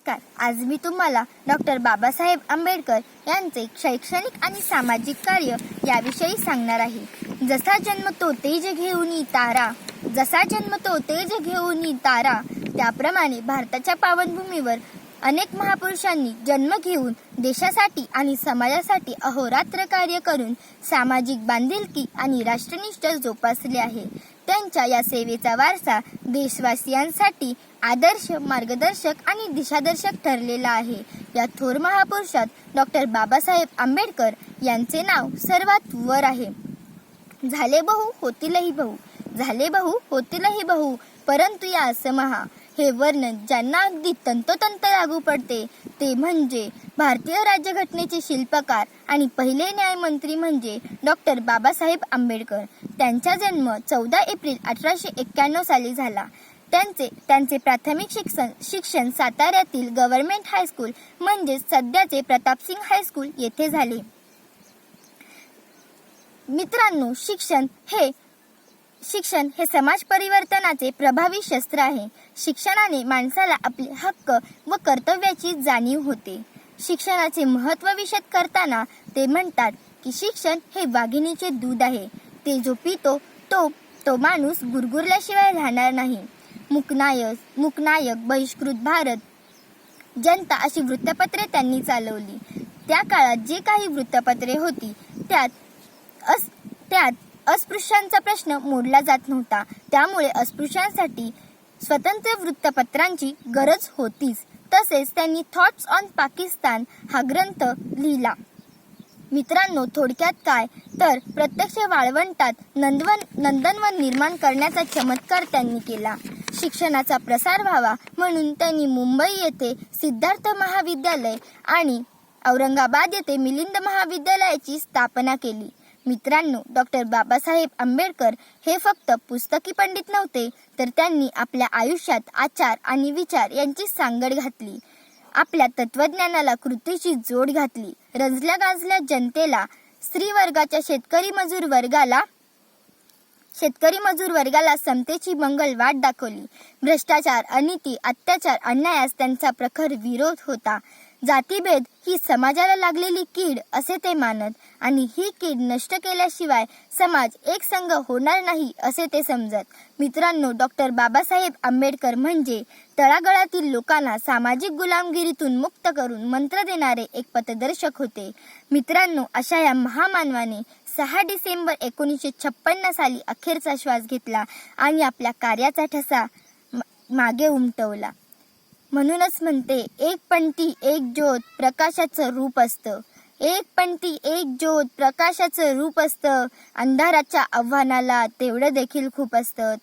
नमस्कार. आज मी तुम्हाला डॉक्टर बाबासाहेब आंबेडकर यांचे शैक्षणिक आणि सामाजिक कार्य याविषयी सांगणार आहे. जसा जन्मतो तेज घेऊनी तारा, त्याप्रमाणे भारताच्या पावनभूमीवर अनेक महापुरुषांनी जन्म घेऊन देशासाठी आणि समाजासाठी अहोरात्र कार्य करून सामाजिक बांधिलकी आणि राष्ट्रनिष्ठ जोपासले आहे. त्यांच्या या सेवेचा वारसा देशवासियांसाठी आदर्श, मार्गदर्शक आणि दिशादर्शक ठरलेला आहे. या थोर महापुरुषात डॉक्टर बाबासाहेब आंबेडकर यांचे नाव सर्वात वर आहे. झाले बहु होतीलही बहु, परंतु या असमहा, हे वर्णन ज्यांना अगदी तंतोतंत लागू पडते ते म्हणजे भारतीय राज्यघटनेचे शिल्पकार आणि पहिले न्यायमंत्री म्हणजे डॉक्टर बाबासाहेब आंबेडकर. त्यांचा जन्म 14 एप्रिल 1891 साली झाला. त्यांचे प्राथमिक शिक्षण साताऱ्यातील गव्हर्नमेंट हायस्कूल म्हणजे सध्याचे प्रतापसिंग हायस्कूल येथे झाले. मित्रांनो, शिक्षण हे समाज परिवर्तनाचे प्रभावी शस्त्र आहे. शिक्षणाने माणसाला आपले हक्क व कर्तव्याची जाणीव होते. शिक्षणाचे महत्त्व विशद करताना ते म्हणतात की शिक्षण हे वाघिणीचे दूध आहे. ते जो पितो तो माणूस गुरगुरल्याशिवाय राहणार नाही. मूकनायक, बहिष्कृत भारत, जनता अशी वृत्तपत्रे त्यांनी चालवली. त्या काळात जे काही वृत्तपत्रे होती त्यात अस्पृश्यांचा प्रश्न मोडला जात नव्हता. त्यामुळे अस्पृश्यांसाठी स्वतंत्र वृत्तपत्रांची गरज होतीच. तसेच त्यांनी थॉट्स ऑन पाकिस्तान हा ग्रंथ लिहिला. मित्रांनो, थोडक्यात काय तर प्रत्यक्ष वाळवंटात नंदनवन निर्माण करण्याचा चमत्कार त्यांनी केला. शिक्षणाचा प्रसार व्हावा म्हणून त्यांनी मुंबई येथे सिद्धार्थ महाविद्यालय आणि औरंगाबाद येथे मिलिंद महाविद्यालयाची स्थापना केली. मित्रांनो, डॉक्टर बाबासाहेब आंबेडकर हे फक्त पुस्तकी पंडित नव्हते, तर त्यांनी आपल्या आयुष्यात आचार आणि विचार यांची सांगड घातली. आपल्या तत्वज्ञानाला कृतीची जोड घातली. रंजल्या गाजल्या जनतेला, स्त्री वर्गाच्या शेतकरी मजूर वर्गाला समतेची मंगल वाट दाखवली. भ्रष्टाचार, अनिती, अत्याचार, अन्यायास त्यांचा प्रखर विरोध होता. जातीभेद ही समाजाला लागलेली कीड असे ते मानत आणि ही कीड नष्ट केल्याशिवाय समाज एकसंघ होणार नाही असे ते समजत. मित्रांनो, डॉक्टर बाबासाहेब आंबेडकर म्हणजे तळागाळातील लोकांना सामाजिक गुलामगिरीतून मुक्त करून मंत्र देणारे एक पथदर्शक होते. मित्रांनो, अशा या महामानवाने 6 डिसेंबर 1956 साली अखेरचा श्वास घेतला आणि आपल्या कार्याचा ठसा मागे उमटवला. म्हणूनच म्हणते, एक पंथी एक ज्योत प्रकाशाचं रूप असतं. अंधाराच्या आव्हानाला तेवढं देखील खूप असतं.